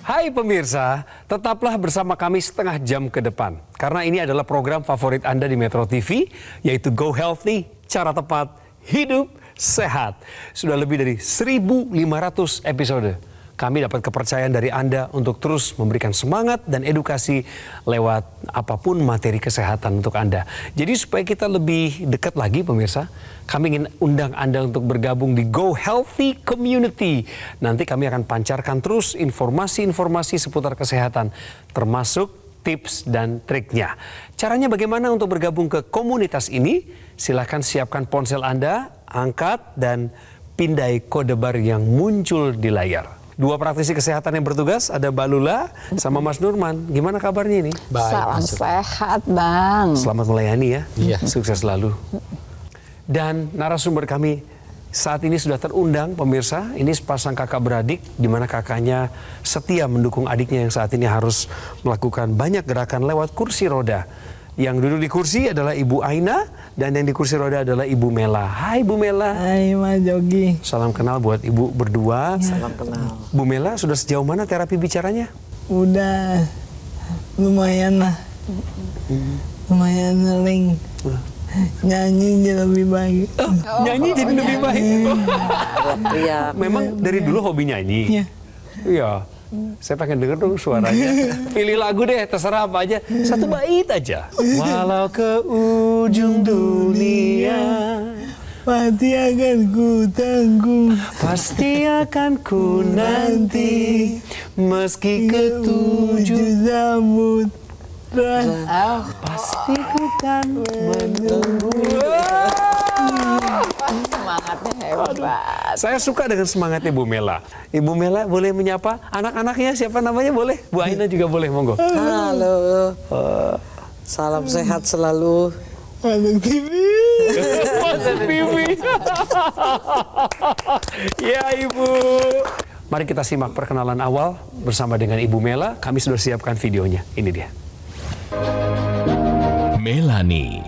Hai pemirsa, tetaplah bersama kami setengah jam ke depan. Karena ini adalah program favorit Anda di Metro TV, yaitu Go Healthy, cara tepat, hidup sehat. Sudah lebih dari 1.500 episode. Kami dapat kepercayaan dari Anda untuk terus memberikan semangat dan edukasi lewat apapun materi kesehatan untuk Anda. Jadi supaya kita lebih dekat lagi pemirsa, kami ingin undang Anda untuk bergabung di Go Healthy Community. Nanti kami akan pancarkan terus informasi-informasi seputar kesehatan, termasuk tips dan triknya. Caranya bagaimana untuk bergabung ke komunitas ini? Silahkan siapkan ponsel Anda, angkat dan pindai kode bar yang muncul di layar. Dua praktisi kesehatan yang bertugas, ada Mbak Lula sama Mas Nurman. Gimana kabarnya ini? Baik, salam sehat, Bang. Selamat melayani ya. Iya. Sukses selalu. Dan narasumber kami saat ini sudah terundang pemirsa. Ini sepasang kakak beradik di mana kakaknya setia mendukung adiknya yang saat ini harus melakukan banyak gerakan lewat kursi roda. Yang duduk di kursi adalah Ibu Aina dan yang di kursi roda adalah Ibu Mela. Hai Bu Mela. Hai Mas Jogi. Salam kenal buat Ibu berdua. Salam kenal. Bu Mela sudah sejauh mana terapi bicaranya? Udah lumayan lah. Lumayan sering. Nyanyi jadi lebih baik. Nyanyi jadi lebih baik. Iya. Memang dari dulu hobi nyanyi. Iya. Iya. Saya pengen denger dong suaranya. Pilih lagu deh, terserah apa aja. Satu bait aja. Walau ke ujung dunia, Pasti akan ku tanggung. pasti akan ku nanti, meski ketujuh samudra. pasti ku kan menunggu. Semangatnya hebat. Saya suka dengan semangatnya Bu Mela. Ibu Mela boleh menyapa anak-anaknya, siapa namanya boleh? Bu Aina juga boleh, monggo. Halo, salam sehat selalu. Masuk TV. Masuk TV. Ya Ibu. Mari kita simak perkenalan awal bersama dengan Ibu Mela. Kami sudah siapkan videonya. Ini dia. Melanie.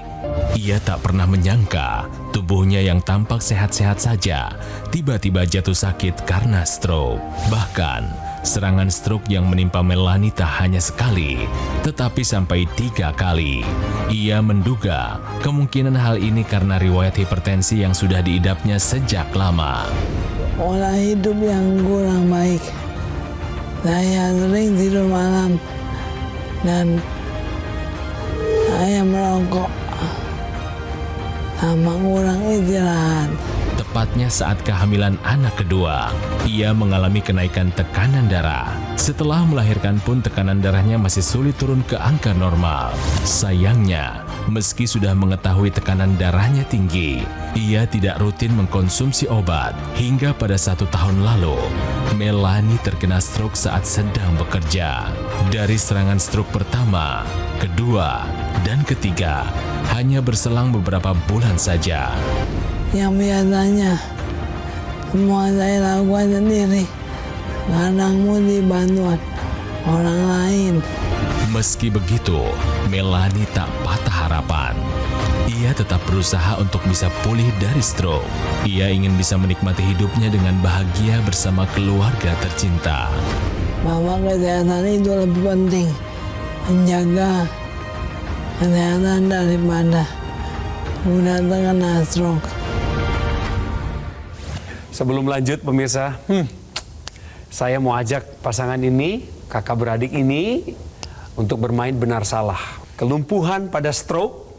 Ia tak pernah menyangka tubuhnya yang tampak sehat-sehat saja tiba-tiba jatuh sakit karena stroke. Bahkan, serangan stroke yang menimpa Melanie tak hanya sekali, tetapi sampai 3 kali. Ia menduga kemungkinan hal ini karena riwayat hipertensi yang sudah diidapnya sejak lama. Pola hidup yang kurang baik. Saya sering tidur malam dan saya merokok sama kurang istirahat. Tepatnya saat kehamilan anak kedua, ia mengalami kenaikan tekanan darah. Setelah melahirkan pun tekanan darahnya masih sulit turun ke angka normal. Sayangnya, meski sudah mengetahui tekanan darahnya tinggi, ia tidak rutin mengkonsumsi obat. Hingga pada 1 tahun lalu, Melanie terkena stroke saat sedang bekerja. Dari serangan stroke pertama, kedua, dan ketiga, hanya berselang beberapa bulan saja. Yang biasanya semua saya lakukan sendiri, kadang mau dibantu orang lain. Meski begitu, Melanie tak patah harapan. Ia tetap berusaha untuk bisa pulih dari stroke. Ia ingin bisa menikmati hidupnya dengan bahagia bersama keluarga tercinta. Bahwa kesehatan itu lebih penting, menjaga kesehatan daripada mudah terkena stroke. Sebelum lanjut pemirsa, saya mau ajak pasangan ini, kakak beradik ini, untuk bermain benar salah. Kelumpuhan pada stroke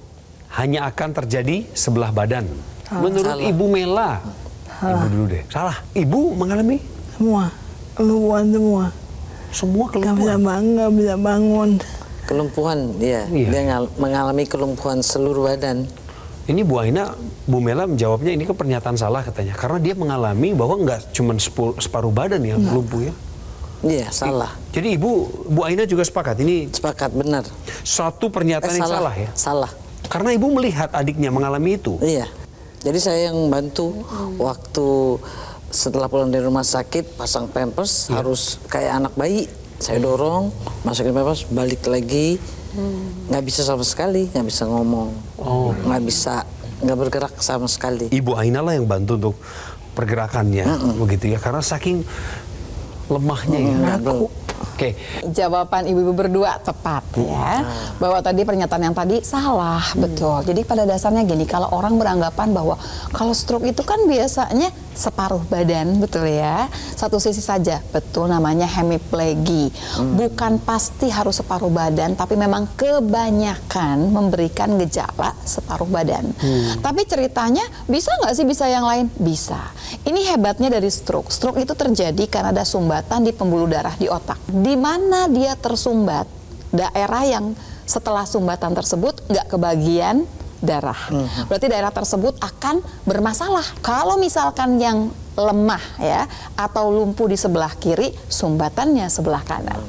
hanya akan terjadi sebelah badan. Menurut Salah. Ibu Mela, Ibu dulu deh. Salah. Ibu mengalami Semua, keluhan semua. semua Gak bisa kelumpuhan. gak bisa bangun. Kelumpuhan, Iya. ya. Dia mengalami kelumpuhan seluruh badan. Ini Bu Aina, Bu Mela menjawabnya ini ke pernyataan salah katanya. Karena dia mengalami bahwa nggak cuma separuh badan yang lumpuh ya. Iya, salah. Jadi Bu Aina juga sepakat ini Sepakat, benar. suatu pernyataan yang salah ya. Salah. Karena Ibu melihat adiknya mengalami itu. Iya. Jadi saya yang bantu waktu setelah pulang dari rumah sakit, pasang pampers, harus kayak anak bayi. Saya dorong, masukin pampers, balik lagi. Nggak bisa sama sekali, nggak bisa ngomong, nggak bergerak sama sekali. Ibu Aina lah yang bantu untuk pergerakannya, begitu ya. Karena saking lemahnya ya. Oke. Jawaban ibu-ibu berdua tepat ya. Bahwa tadi pernyataan yang tadi salah, betul. Jadi pada dasarnya gini, kalau orang beranggapan bahwa kalau stroke itu kan biasanya separuh badan, betul ya. Satu sisi saja, betul, namanya hemiplegia. Bukan pasti harus separuh badan, tapi memang kebanyakan memberikan gejala separuh badan. Tapi ceritanya bisa nggak sih bisa yang lain? Bisa. Ini hebatnya dari stroke. Stroke itu terjadi karena ada sumbatan di pembuluh darah di otak. Di mana dia tersumbat, daerah yang setelah sumbatan tersebut nggak kebagian darah. Berarti daerah tersebut akan bermasalah. Kalau misalkan yang lemah ya atau lumpuh di sebelah kiri, sumbatannya sebelah kanan.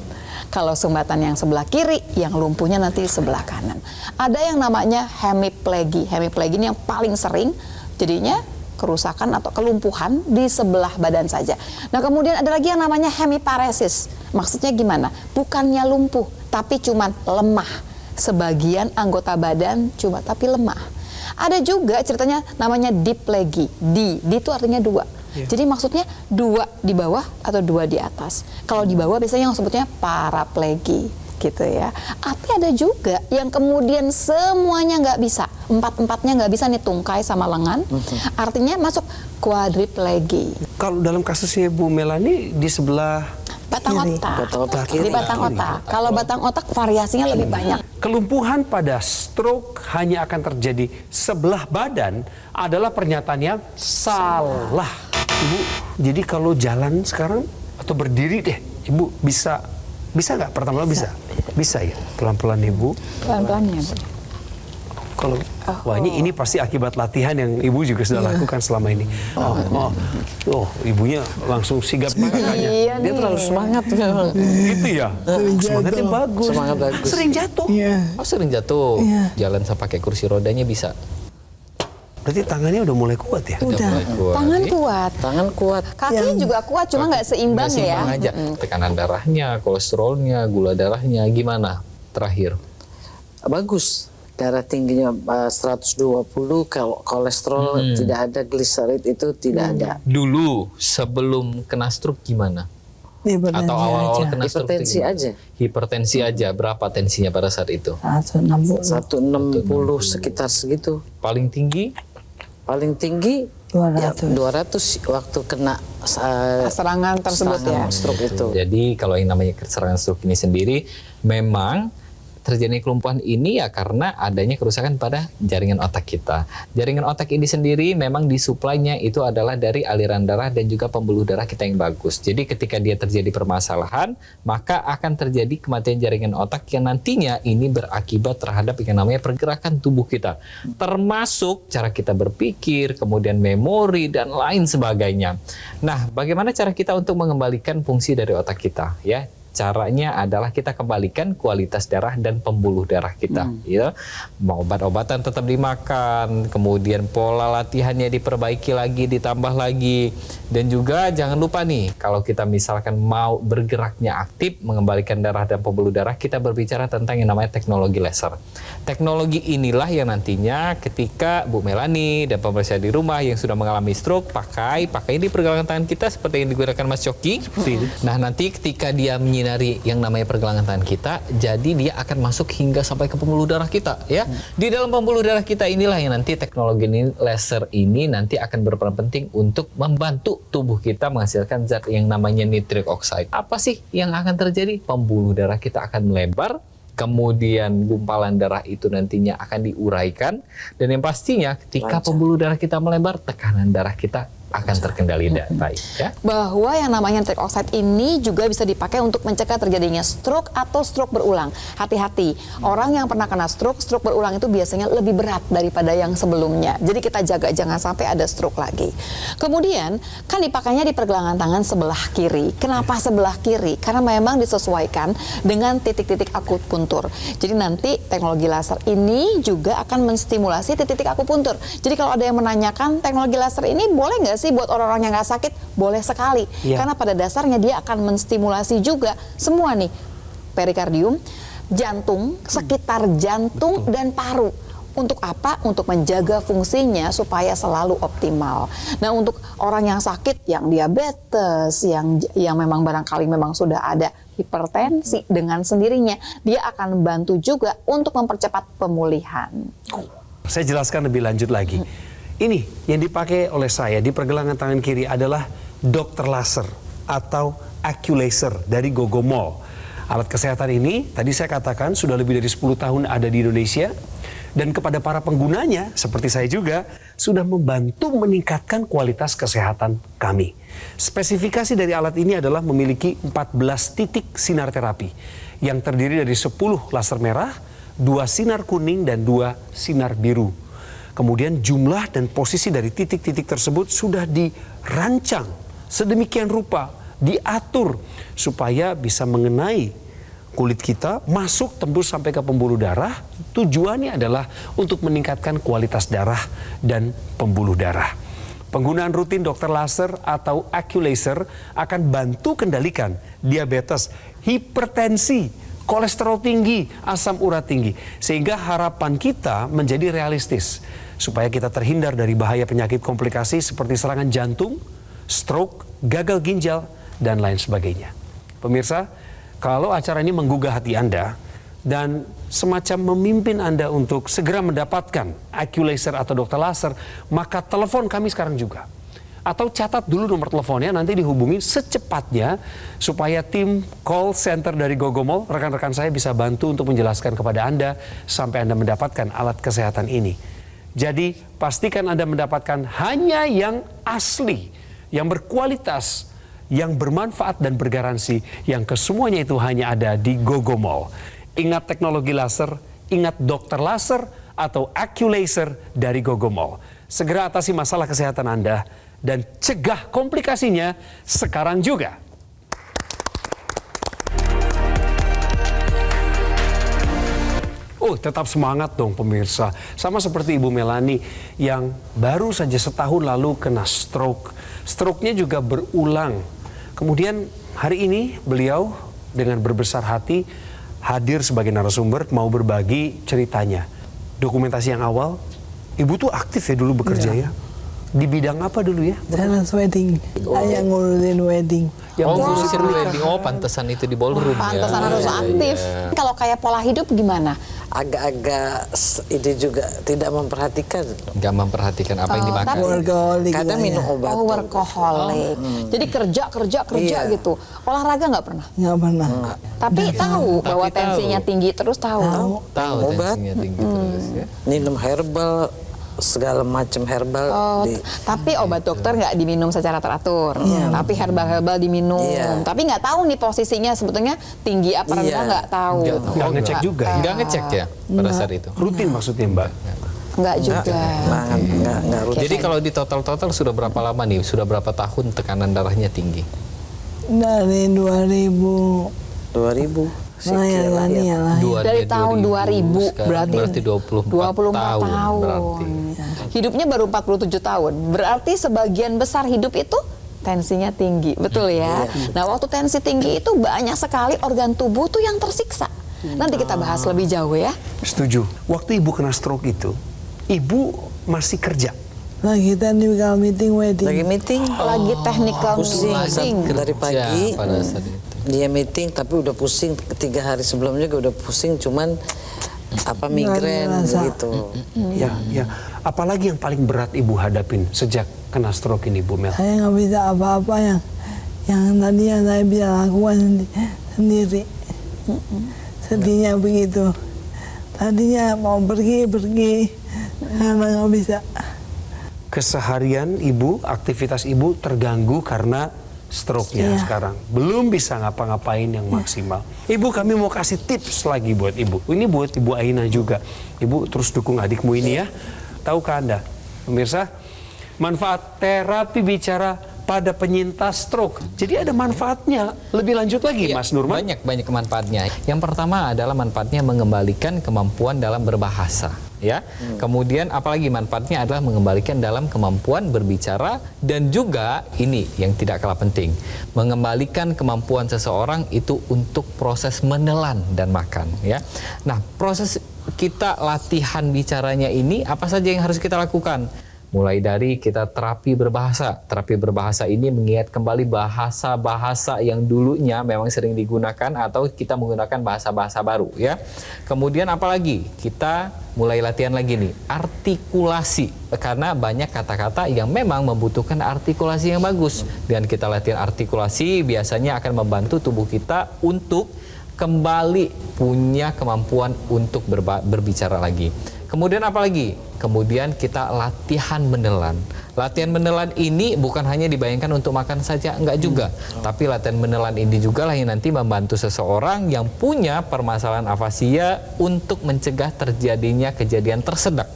Kalau sumbatan yang sebelah kiri, yang lumpuhnya nanti di sebelah kanan. Ada yang namanya hemiplegia. Hemiplegia ini yang paling sering, jadinya kerusakan atau kelumpuhan di sebelah badan saja. Nah kemudian ada lagi yang namanya hemiparesis. Maksudnya gimana? Bukannya lumpuh, tapi cuman lemah. Sebagian anggota badan cuma tapi lemah. Ada juga ceritanya namanya diplegia. Di itu artinya dua. Jadi maksudnya dua di bawah atau dua di atas. Kalau di bawah biasanya yang sebutnya paraplegia gitu ya. Tapi ada juga yang kemudian semuanya nggak bisa, empat-empatnya nggak bisa nih, tungkai sama lengan. Artinya masuk quadriplegia. Kalau dalam kasusnya Bu Melani di sebelah Batang Kiri. otak. Batang otak Di kiri. batang otak. Kalau batang otak variasinya lebih banyak. kelumpuhan pada stroke hanya akan terjadi sebelah badan adalah pernyataan yang salah. Ibu, jadi kalau jalan sekarang atau berdiri deh, Ibu bisa nggak? Pertama bisa ya, pelan-pelan Ibu. Pelan-pelan ya, Bu. Kalau wah ini pasti akibat latihan yang Ibu juga sudah lakukan selama ini. Ibunya langsung sigap kakaknya. Iya Dia nih. terlalu semangat memang. Gitu ya. Semangatnya jatuh. bagus. Semangat bagus. Sering jatuh. Iya. Oh sering jatuh, Iya. jalan sama pakai kursi rodanya bisa. Berarti tangannya udah mulai kuat ya? Udah mulai kuat. Tangan kuat. Tangan kuat. Kaki juga kuat, cuma nggak seimbang Nggak seimbang ya. aja. Tekanan darahnya, kolesterolnya, gula darahnya gimana? Terakhir. Bagus. Darah tingginya 120, kalau kolesterol tidak ada, gliserid itu tidak ada. Dulu sebelum kena stroke gimana? Hipertensi Atau awal-awal aja. kena stroke itu Hipertensi gimana? aja. Hipertensi aja. Berapa tensinya pada saat itu? 160. 160 sekitar segitu. Paling tinggi? Paling tinggi 200. 200 waktu kena Serangan tersebut ya. stroke itu. Jadi kalau yang namanya serangan stroke ini sendiri memang terjadi kelumpuhan ini ya karena adanya kerusakan pada jaringan otak kita. Jaringan otak ini sendiri memang disuplainya itu adalah dari aliran darah dan juga pembuluh darah kita yang bagus. Jadi ketika dia terjadi permasalahan, maka akan terjadi kematian jaringan otak yang nantinya ini berakibat terhadap yang namanya pergerakan tubuh kita. Termasuk cara kita berpikir, kemudian memori dan lain sebagainya. Nah, bagaimana cara kita untuk mengembalikan fungsi dari otak kita ya? Caranya adalah kita kembalikan kualitas darah dan pembuluh darah kita, ya. Obat-obatan tetap dimakan, kemudian pola latihannya diperbaiki lagi, ditambah lagi, dan juga jangan lupa nih, kalau kita misalkan mau bergeraknya aktif, mengembalikan darah dan pembuluh darah, kita berbicara tentang yang namanya teknologi laser. Teknologi inilah yang nantinya ketika Bu Melani dan pemirsa di rumah yang sudah mengalami stroke pakai di pergelangan tangan kita seperti yang digunakan Mas Coki. Nah nanti ketika dia menyinari yang namanya pergelangan tangan kita, jadi dia akan masuk hingga sampai ke pembuluh darah kita ya. Di dalam pembuluh darah kita inilah yang nanti teknologi ini, laser ini nanti akan berperan penting untuk membantu tubuh kita menghasilkan zat yang namanya nitric oxide. Apa sih yang akan terjadi? Pembuluh darah kita akan melebar, kemudian gumpalan darah itu nantinya akan diuraikan, dan yang pastinya ketika pembuluh darah kita melebar, tekanan darah kita akan terkendali baik ya. Bahwa yang namanya nitric oxide ini juga bisa dipakai untuk mencegah terjadinya stroke atau stroke berulang. Hati-hati, orang yang pernah kena stroke berulang itu biasanya lebih berat daripada yang sebelumnya. Jadi kita jaga jangan sampai ada stroke lagi. Kemudian kan dipakainya di pergelangan tangan sebelah kiri. Kenapa sebelah kiri? Karena memang disesuaikan dengan titik-titik akupuntur. Jadi nanti teknologi laser ini juga akan menstimulasi titik-titik akupuntur. Jadi kalau ada yang menanyakan teknologi laser ini boleh nggak sih buat orang-orang yang nggak sakit? Boleh sekali. Karena pada dasarnya dia akan menstimulasi juga semua nih, perikardium, jantung, sekitar jantung dan paru. Untuk apa? Untuk menjaga fungsinya supaya selalu optimal. Nah, untuk orang yang sakit, yang diabetes, yang memang barangkali memang sudah ada hipertensi, dengan sendirinya dia akan membantu juga untuk mempercepat pemulihan. Saya jelaskan lebih lanjut lagi. Ini yang dipakai oleh saya di pergelangan tangan kiri adalah dokter laser atau Aculaser dari Gogomol. Alat kesehatan ini tadi saya katakan sudah lebih dari 10 tahun ada di Indonesia. Dan kepada para penggunanya, seperti saya juga, sudah membantu meningkatkan kualitas kesehatan kami. Spesifikasi dari alat ini adalah memiliki 14 titik sinar terapi yang terdiri dari 10 laser merah, 2 sinar kuning, dan 2 sinar biru. Kemudian jumlah dan posisi dari titik-titik tersebut sudah dirancang sedemikian rupa, diatur supaya bisa mengenai kulit kita, masuk tembus sampai ke pembuluh darah. Tujuannya adalah untuk meningkatkan kualitas darah dan pembuluh darah. Penggunaan rutin dokter laser atau Aculaser akan bantu kendalikan diabetes, hipertensi, kolesterol tinggi, asam urat tinggi. Sehingga harapan kita menjadi realistis. Supaya kita terhindar dari bahaya penyakit komplikasi seperti serangan jantung, stroke, gagal ginjal, dan lain sebagainya. Pemirsa, kalau acara ini menggugah hati Anda dan semacam memimpin Anda untuk segera mendapatkan Aculaser atau dokter laser, maka telepon kami sekarang juga. Atau catat dulu nomor teleponnya, nanti dihubungi secepatnya supaya tim call center dari Gogomol, rekan-rekan saya bisa bantu untuk menjelaskan kepada Anda sampai Anda mendapatkan alat kesehatan ini. Jadi pastikan Anda mendapatkan hanya yang asli, yang berkualitas, yang bermanfaat dan bergaransi, yang kesemuanya itu hanya ada di Gogomol. Ingat teknologi laser, ingat dokter laser atau Aculaser dari Gogomol. Segera atasi masalah kesehatan Anda dan cegah komplikasinya sekarang juga. Tetap semangat dong pemirsa. Sama seperti Ibu Melani yang baru saja setahun lalu kena stroke. Stroke-nya juga berulang. Kemudian hari ini beliau dengan berbesar hati hadir sebagai narasumber mau berbagi ceritanya. Dokumentasi yang awal, Ibu tuh aktif ya dulu bekerja ya. Di bidang apa dulu ya? Sales wedding. Saya ngurusin wedding. Ngurusin wedding. Oh, pantesan itu di ballroom ya. Pantesan harus aktif. Kalau kayak pola hidup gimana? Agak-agak ini juga tidak memperhatikan. Nggak memperhatikan apa yang dimakan. Workaholic. Kadang minum obat. Oh, workaholic. Jadi kerja Iya. gitu. Olahraga nggak pernah? Nggak pernah. Tapi tahu bahwa Tapi tahu. tensinya tinggi terus tahu. Tahu Obat. tensinya tinggi terus ya. Minum herbal, segala macam herbal. Oh, tapi obat dokter nggak diminum secara teratur. Tapi herbal-herbal diminum. Iya. Tapi nggak tahu nih posisinya sebetulnya tinggi apa rendah Iya. nggak tahu. Nggak ngecek juga ya? Nggak ngecek ya pada saat itu. Rutin maksudnya Mbak? Nggak juga. Nggak rutin. Jadi kalau di total sudah berapa lama nih? Sudah berapa tahun tekanan darahnya tinggi? Dari 2000. 2000. Lah ya. Dari tahun 2000 sekarang berarti 24 tahun. Berarti. Hidupnya baru 47 tahun. Berarti sebagian besar hidup itu tensinya tinggi. Betul ya? Nah, waktu tensi tinggi itu banyak sekali organ tubuh tuh yang tersiksa. Nanti kita bahas lebih jauh ya. Setuju. Waktu Ibu kena stroke itu, Ibu masih kerja. Lagi technical meeting wedding. Lagi meeting. Lagi technical Pusing. meeting. Dari pagi. Pada saat itu. Dia meeting tapi udah pusing 3 hari sebelumnya juga udah pusing, cuman migrain rasa. gitu. Ya. Apalagi yang paling berat Ibu hadapin sejak kena stroke ini, Bu Mel? Saya nggak bisa apa-apa yang tadinya saya bisa lakukan sendiri. Sedihnya begitu. Tadinya mau pergi karena nggak bisa. Keseharian Ibu, aktivitas Ibu terganggu karena stroke-nya sekarang. Belum bisa ngapa-ngapain yang maksimal. Ibu, kami mau kasih tips lagi buat Ibu. Ini buat Ibu Aina juga. Ibu terus dukung adikmu ini ya. Tahukah Anda, pemirsa, manfaat terapi bicara pada penyintas stroke. Jadi ada manfaatnya. Lebih lanjut lagi, Iya, Mas Nurman. Banyak manfaatnya. Yang pertama adalah manfaatnya mengembalikan kemampuan dalam berbahasa. ya. Kemudian apalagi manfaatnya adalah mengembalikan dalam kemampuan berbicara, dan juga ini yang tidak kalah penting, mengembalikan kemampuan seseorang itu untuk proses menelan dan makan, ya. Nah, proses kita latihan bicaranya ini apa saja yang harus kita lakukan? Mulai dari kita terapi berbahasa. Terapi berbahasa ini mengingat kembali bahasa-bahasa yang dulunya memang sering digunakan atau kita menggunakan bahasa-bahasa baru, ya. Kemudian apalagi? Kita mulai latihan lagi nih, artikulasi. Karena banyak kata-kata yang memang membutuhkan artikulasi yang bagus. Dengan kita latihan artikulasi biasanya akan membantu tubuh kita untuk kembali punya kemampuan untuk berbicara lagi. Kemudian apa lagi? Kemudian kita latihan menelan. Latihan menelan ini bukan hanya dibayangkan untuk makan saja, enggak juga. Tapi latihan menelan ini juga lah yang nanti membantu seseorang yang punya permasalahan afasia untuk mencegah terjadinya kejadian tersedak.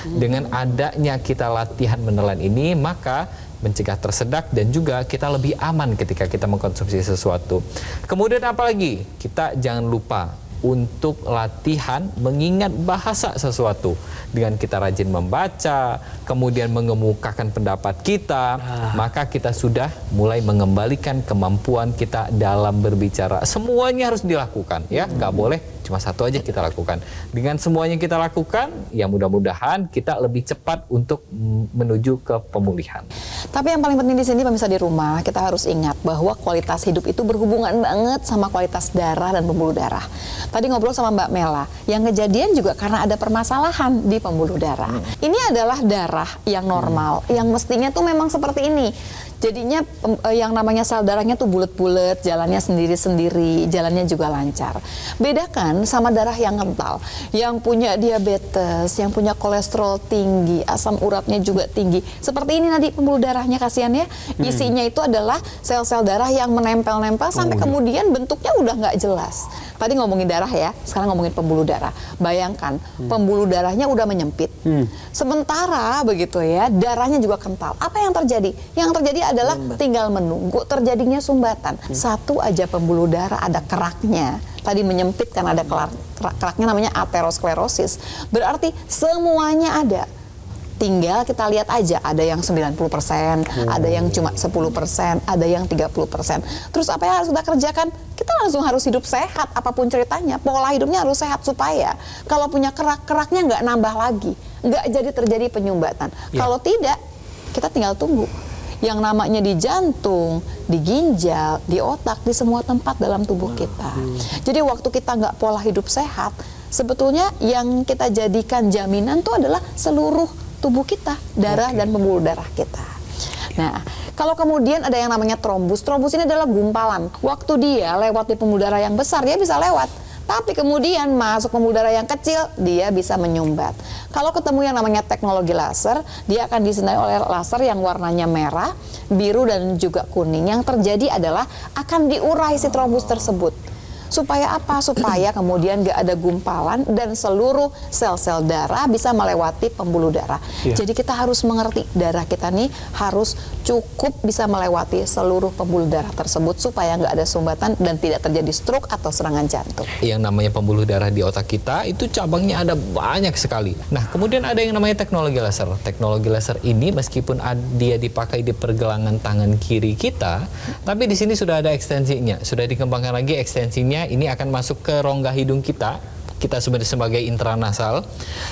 Dengan adanya kita latihan menelan ini, maka mencegah tersedak dan juga kita lebih aman ketika kita mengkonsumsi sesuatu. Kemudian apa lagi? Kita jangan lupa untuk latihan mengingat bahasa sesuatu. Dengan kita rajin membaca, kemudian mengemukakan pendapat kita, maka kita sudah mulai mengembalikan kemampuan kita dalam berbicara. Semuanya harus dilakukan, ya. Nggak boleh cuma satu aja kita lakukan. Dengan semuanya kita lakukan, ya mudah-mudahan kita lebih cepat untuk menuju ke pemulihan. Tapi yang paling penting di sini pemirsa di rumah, kita harus ingat bahwa kualitas hidup itu berhubungan banget sama kualitas darah dan pembuluh darah. Tadi ngobrol sama Mbak Mela, yang kejadian juga karena ada permasalahan di pembuluh darah. Ini adalah darah yang normal, yang mestinya tuh memang seperti ini. Jadinya yang namanya sel darahnya tuh bulat-bulat, jalannya sendiri-sendiri, jalannya juga lancar. Bedakan sama darah yang kental, yang punya diabetes, yang punya kolesterol tinggi, asam uratnya juga tinggi. Seperti ini nanti pembuluh darahnya, kasihan ya. Isinya itu adalah sel-sel darah yang menempel-nempel sampai kemudian bentuknya udah nggak jelas. Tadi ngomongin darah ya, sekarang ngomongin pembuluh darah. Bayangkan, pembuluh darahnya udah menyempit. Sementara begitu ya, darahnya juga kental. Apa yang terjadi? Yang terjadi adalah tinggal menunggu terjadinya sumbatan. Satu aja pembuluh darah ada keraknya. Tadi menyempit kan ada keraknya, namanya aterosklerosis. Berarti semuanya ada. Tinggal kita lihat aja, ada yang 90%, ada yang cuma 10%, ada yang 30%. Terus apa yang harus kita kerjakan? Kita langsung harus hidup sehat, apapun ceritanya. Pola hidupnya harus sehat supaya kalau punya keraknya nggak nambah lagi, nggak jadi terjadi penyumbatan. Kalau tidak, kita tinggal tunggu. Yang namanya di jantung, di ginjal, di otak, di semua tempat dalam tubuh kita. Jadi waktu kita nggak pola hidup sehat, sebetulnya yang kita jadikan jaminan itu adalah seluruh tubuh kita, darah dan pembuluh darah kita. Nah, kalau kemudian ada yang namanya trombus, trombus ini adalah gumpalan. Waktu dia lewat di pembuluh darah yang besar, dia bisa lewat. Tapi kemudian masuk pembuluh darah yang kecil, dia bisa menyumbat. Kalau ketemu yang namanya teknologi laser, dia akan disinari oleh laser yang warnanya merah, biru, dan juga kuning. Yang terjadi adalah akan diurai si trombus tersebut. Supaya apa? Supaya kemudian nggak ada gumpalan dan seluruh sel-sel darah bisa melewati pembuluh darah. Jadi kita harus mengerti darah kita nih harus cukup bisa melewati seluruh pembuluh darah tersebut supaya nggak ada sumbatan dan tidak terjadi stroke atau serangan jantung. Yang namanya pembuluh darah di otak kita itu cabangnya ada banyak sekali. Nah, kemudian ada yang namanya teknologi laser. Teknologi laser ini meskipun dia dipakai di pergelangan tangan kiri kita, tapi di sini sudah ada ekstensinya, sudah dikembangkan lagi ekstensinya. Ini akan masuk ke rongga hidung kita sebagai intranasal,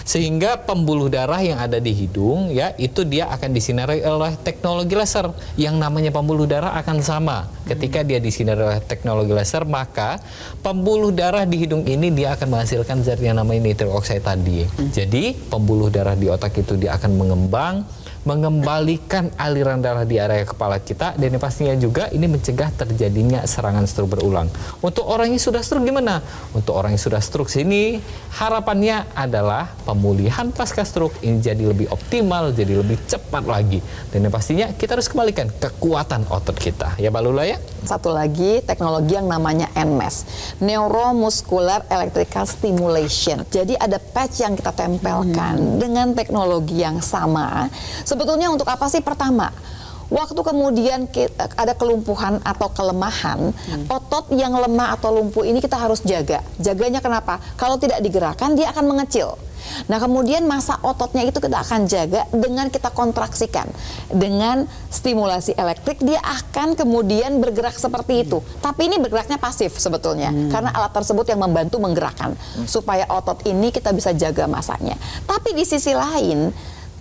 sehingga pembuluh darah yang ada di hidung ya itu dia akan disinari oleh teknologi laser. Yang namanya pembuluh darah akan sama. Ketika dia disinari oleh teknologi laser, maka pembuluh darah di hidung ini dia akan menghasilkan zat yang namanya nitric oxide tadi. Jadi pembuluh darah di otak itu dia akan mengembalikan aliran darah di area kepala kita, dan yang pastinya juga ini mencegah terjadinya serangan stroke berulang. Untuk orang yang sudah stroke gimana? Untuk orang yang sudah stroke sini harapannya adalah pemulihan pasca stroke ini jadi lebih optimal, jadi lebih cepat lagi. Dan yang pastinya kita harus kembalikan kekuatan otot kita. Ya Mbak Lula ya? Satu lagi teknologi yang namanya NMES, Neuromuscular Electrical Stimulation. Jadi ada patch yang kita tempelkan dengan teknologi yang sama. Sebetulnya untuk apa sih? Pertama, waktu kemudian ada kelumpuhan atau kelemahan, otot yang lemah atau lumpuh ini kita harus jaga. Jaganya kenapa? Kalau tidak digerakkan, dia akan mengecil. Nah, kemudian massa ototnya itu kita akan jaga dengan kita kontraksikan. Dengan stimulasi elektrik dia akan kemudian bergerak seperti itu. Tapi ini bergeraknya pasif sebetulnya. Karena alat tersebut yang membantu menggerakkan. Supaya otot ini kita bisa jaga massanya. Tapi di sisi lain,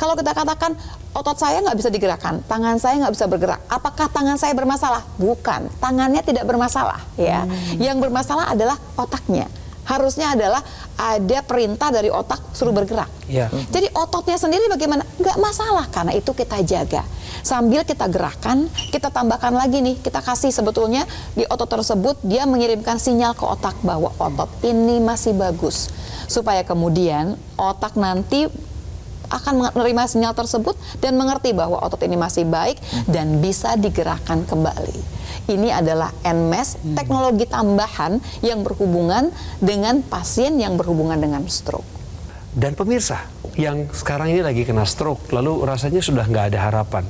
kalau kita katakan otot saya nggak bisa digerakkan, tangan saya nggak bisa bergerak, apakah tangan saya bermasalah? Bukan, tangannya tidak bermasalah ya. Yang bermasalah adalah otaknya. Harusnya adalah ada perintah dari otak suruh bergerak. Ya. Jadi ototnya sendiri bagaimana? Nggak masalah, karena itu kita jaga. Sambil kita gerakan, kita tambahkan lagi nih, kita kasih sebetulnya di otot tersebut, dia mengirimkan sinyal ke otak bahwa otot ini masih bagus. Supaya kemudian otak nanti akan menerima sinyal tersebut dan mengerti bahwa otot ini masih baik dan bisa digerakkan kembali. Ini adalah NMES, teknologi tambahan yang berhubungan dengan pasien yang berhubungan dengan stroke. Dan pemirsa yang sekarang ini lagi kena stroke, lalu rasanya sudah nggak ada harapan.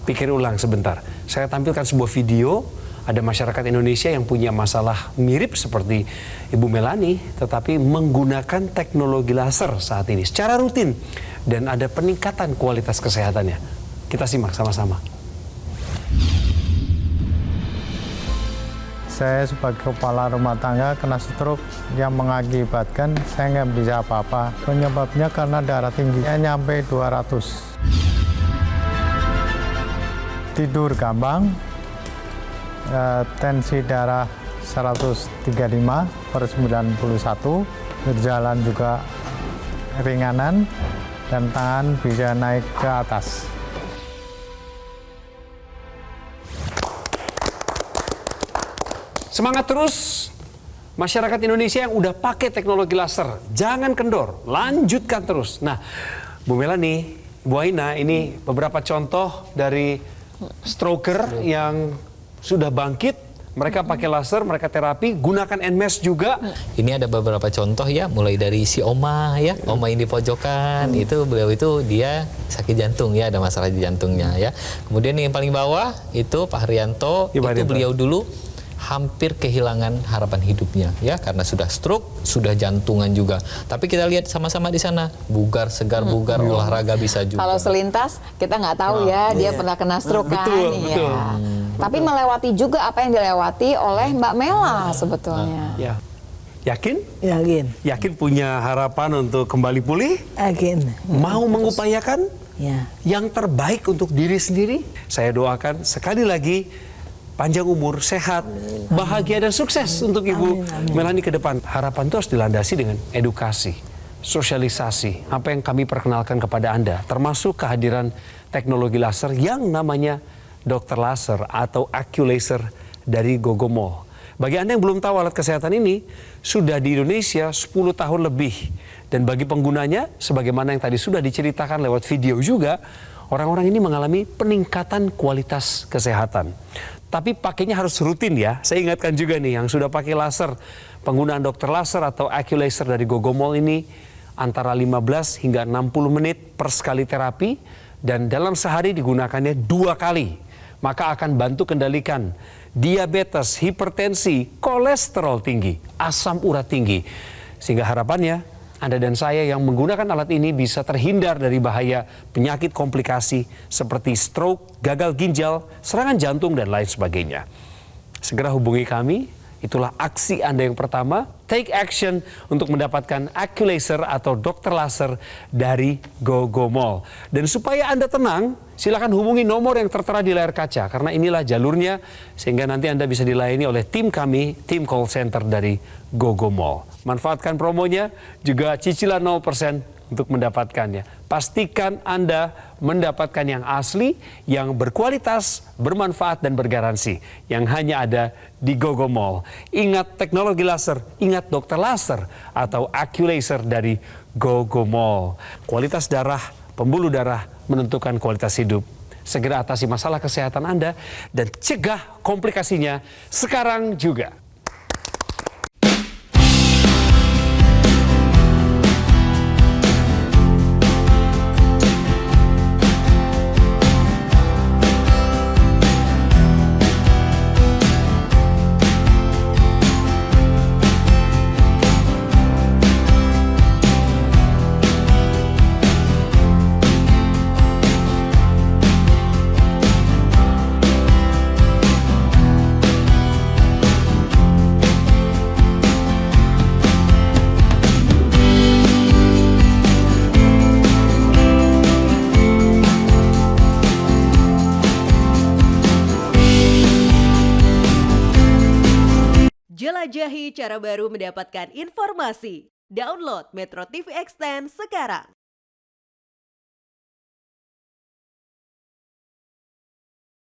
Pikir ulang sebentar. Saya tampilkan sebuah video, ada masyarakat Indonesia yang punya masalah mirip seperti Ibu Melani, tetapi menggunakan teknologi laser saat ini secara rutin. Dan ada peningkatan kualitas kesehatannya. Kita simak sama-sama. Saya sebagai kepala rumah tangga kena stroke yang mengakibatkan saya nggak bisa apa-apa. Penyebabnya karena darah tingginya nyampe 200. Tidur gampang, tensi darah 135/91, berjalan juga ringanan, dan tangan bisa naik ke atas. Semangat terus masyarakat Indonesia yang udah pakai teknologi laser. Jangan kendor, lanjutkan terus. Nah, Bu Melani, Bu Aina, ini beberapa contoh dari stroker yang sudah bangkit. Mereka pakai laser, mereka terapi, gunakan NMES juga. Ini ada beberapa contoh ya, mulai dari si Oma ya, Oma yang di pojokan, itu beliau itu dia sakit jantung ya, ada masalah di jantungnya ya. Kemudian yang paling bawah itu Pak Haryanto, Ya, Pak itu Haryanto. beliau dulu hampir kehilangan harapan hidupnya ya, karena sudah stroke, sudah jantungan juga. Tapi kita lihat sama-sama di sana, bugar, segar, bugar, olahraga bisa juga. Kalau selintas kita nggak tahu ya dia pernah kena stroke kan. Betul. Tapi melewati juga apa yang dilewati oleh Mbak Mela sebetulnya. Ya. Yakin? Yakin, Yakin punya harapan untuk kembali pulih? yakin. Mau mengupayakan Ya. yang terbaik untuk diri sendiri? Saya doakan sekali lagi panjang umur, sehat, bahagia dan sukses untuk Ibu Melani ke depan. Harapan itu harus dilandasi dengan edukasi, sosialisasi, apa yang kami perkenalkan kepada Anda, termasuk kehadiran teknologi laser yang namanya Dr. Laser atau AccuLaser dari Gogomol. Bagi Anda yang belum tahu alat kesehatan ini, sudah di Indonesia 10 tahun lebih. Dan bagi penggunanya, sebagaimana yang tadi sudah diceritakan lewat video juga, orang-orang ini mengalami peningkatan kualitas kesehatan. Tapi pakainya harus rutin ya. Saya ingatkan juga nih yang sudah pakai laser, penggunaan Dr. Laser atau AccuLaser dari Gogomol ini antara 15 hingga 60 menit per sekali terapi, dan dalam sehari digunakannya 2 kali. Maka akan bantu kendalikan diabetes, hipertensi, kolesterol tinggi, asam urat tinggi. Sehingga harapannya Anda dan saya yang menggunakan alat ini bisa terhindar dari bahaya penyakit komplikasi seperti stroke, gagal ginjal, serangan jantung, dan lain sebagainya. Segera hubungi kami, itulah aksi Anda yang pertama. Take action untuk mendapatkan AccuLaser atau Dr. Laser dari Gogomol. Dan supaya Anda tenang, silakan hubungi nomor yang tertera di layar kaca, karena inilah jalurnya, sehingga nanti Anda bisa dilayani oleh tim kami, tim call center dari Gogomol. Manfaatkan promonya, juga cicilan 0% untuk mendapatkannya. Pastikan Anda mendapatkan yang asli, yang berkualitas, bermanfaat, dan bergaransi, yang hanya ada di Gogomol. Ingat teknologi laser, ingat Dr. Laser atau AccuLaser dari Gogomol. Kualitas darah, pembuluh darah menentukan kualitas hidup. Segera atasi masalah kesehatan Anda dan cegah komplikasinya sekarang juga. Jelajahi cara baru mendapatkan informasi. Download Metro TV Extend sekarang.